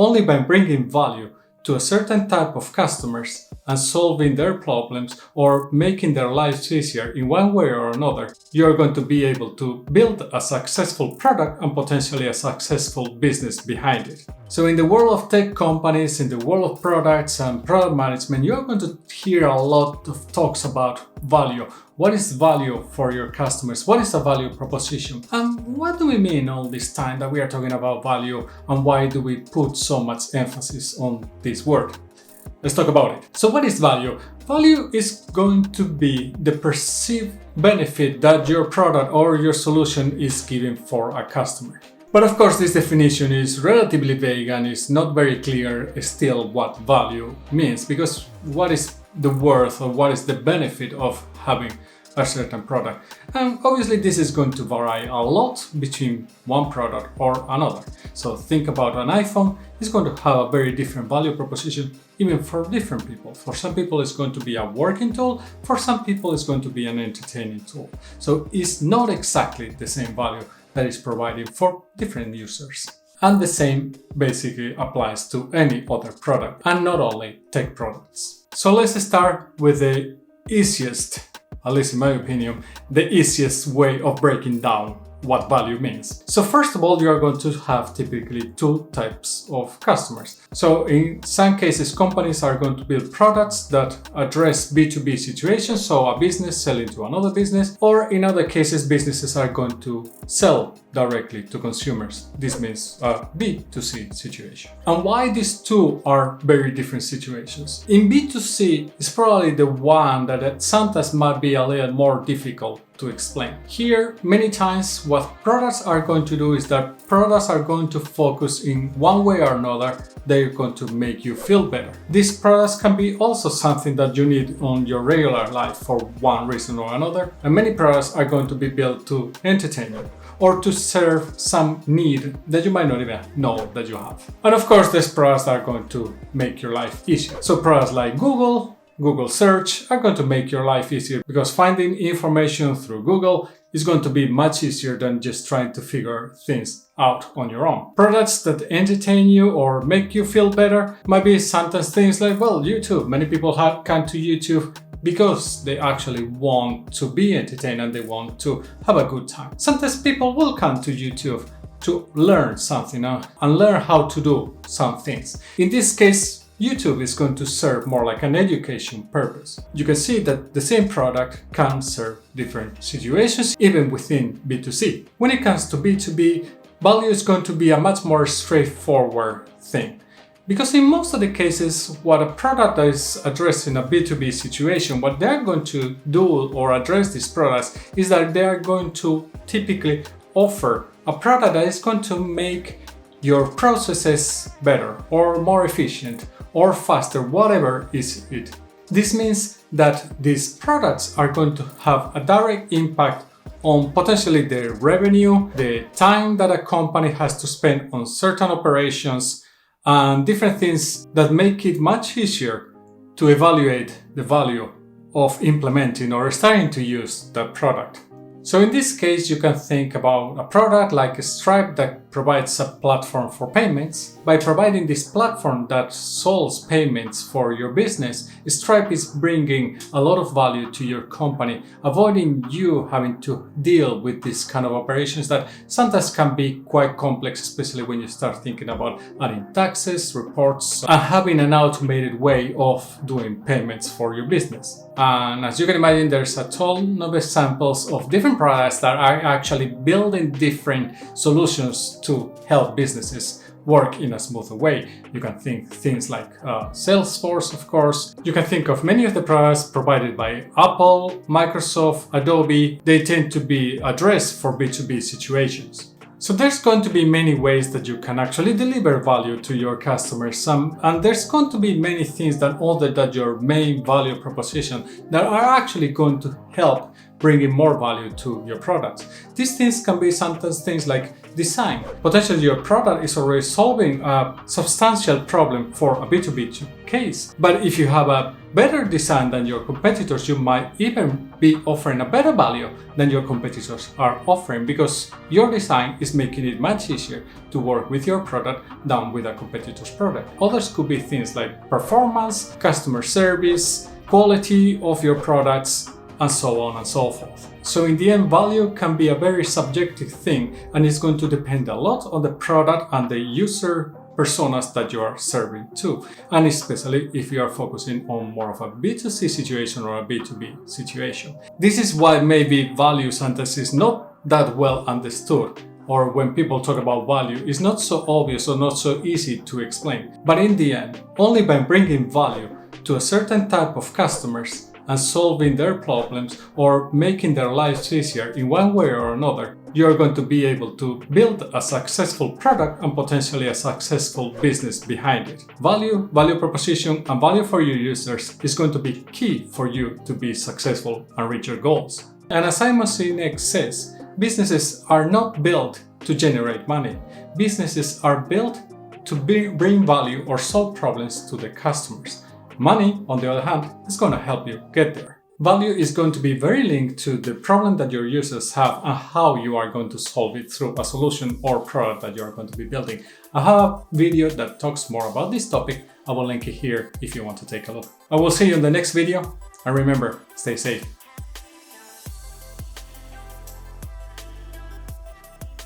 only by bringing value to a certain type of customers and solving their problems or making their lives easier in one way or another, you're going to be able to build a successful product and potentially a successful business behind it. So in the world of tech companies, in the world of products and product management, you're going to hear a lot of talks about value. What is value for your customers? What is a value proposition? And what do we mean all this time that we are talking about value, and why do we put so much emphasis on this word? Let's talk about it. So what is value? Value is going to be the perceived benefit that your product or your solution is giving for a customer. But of course, this definition is relatively vague and is not very clear still what value means, because what is the worth or what is the benefit of having a certain product? And obviously this is going to vary a lot between one product or another. So think about an iPhone. It's going to have a very different value proposition even for different people. For some people it's going to be a working tool, for some people it's going to be an entertaining tool. So it's not exactly the same value that is provided for different users. And the same basically applies to any other product, and not only tech products. So let's start with the easiest, at least in my opinion, the easiest way of breaking down what value means. So first of all, you are going to have typically two types of customers. So in some cases, companies are going to build products that address B2B situations, so a business selling to another business, or in other cases, businesses are going to sell directly to consumers. This means a B2C situation. And why these two are very different situations? In B2C, it's probably the one that sometimes might be a little more difficult to explain. Here, many times what products are going to do is that products are going to focus in one way or another. They're going to make you feel better. These products can be also something that you need on your regular life for one reason or another. And many products are going to be built to entertain you or to serve some need that you might not even know that you have. And of course, these products are going to make your life easier. So products like Google search are going to make your life easier, because finding information through Google is going to be much easier than just trying to figure things out on your own. Products that entertain you or make you feel better might be sometimes things like, well, YouTube. Many people come to YouTube because they actually want to be entertained and they want to have a good time. Sometimes people will come to YouTube to learn something and learn how to do some things. In this case, YouTube is going to serve more like an education purpose. You can see that the same product can serve different situations, even within B2C. When it comes to B2B, value is going to be a much more straightforward thing. Because in most of the cases, what a product is addressing a B2B situation, what they're going to do or address these products is that they are going to typically offer a product that is going to make your processes better or more efficient or faster, whatever is it. This means that these products are going to have a direct impact on potentially the revenue, the time that a company has to spend on certain operations, and different things that make it much easier to evaluate the value of implementing or starting to use that product. So in this case, you can think about a product like Stripe that provides a platform for payments. By providing this platform that solves payments for your business, Stripe is bringing a lot of value to your company, avoiding you having to deal with this kind of operations that sometimes can be quite complex, especially when you start thinking about adding taxes, reports, and having an automated way of doing payments for your business. And as you can imagine, there's a ton of examples of different products that are actually building different solutions to help businesses work in a smoother way. You can think things like Salesforce, of course. You can think of many of the products provided by Apple, Microsoft, Adobe. They tend to be addressed for B2B situations. So there's going to be many ways that you can actually deliver value to your customers, and there's going to be many things that other than your main value proposition that are actually going to help bringing more value to your products. These things can be sometimes things like design. Potentially your product is already solving a substantial problem for a B2B case, but if you have a better design than your competitors, you might even be offering a better value than your competitors are offering because your design is making it much easier to work with your product than with a competitor's product. Others could be things like performance, customer service, quality of your products, and so on and so forth. So in the end, value can be a very subjective thing, and it's going to depend a lot on the product and the user personas that you are serving to, and especially if you are focusing on more of a B2C situation or a B2B situation. This is why maybe value sentence is not that well understood, or when people talk about value, it's not so obvious or not so easy to explain. But in the end, only by bringing value to a certain type of customers and solving their problems or making their lives easier in one way or another, you're going to be able to build a successful product and potentially a successful business behind it. Value proposition, and value for your users is going to be key for you to be successful and reach your goals. And as Simon Sinek says, businesses are not built to generate money. Businesses are built to bring value or solve problems to the customers. Money, on the other hand, is going to help you get there. Value is going to be very linked to the problem that your users have and how you are going to solve it through a solution or product that you are going to be building. I have a video that talks more about this topic. I will link it here if you want to take a look. I will see you in the next video, and remember, stay safe.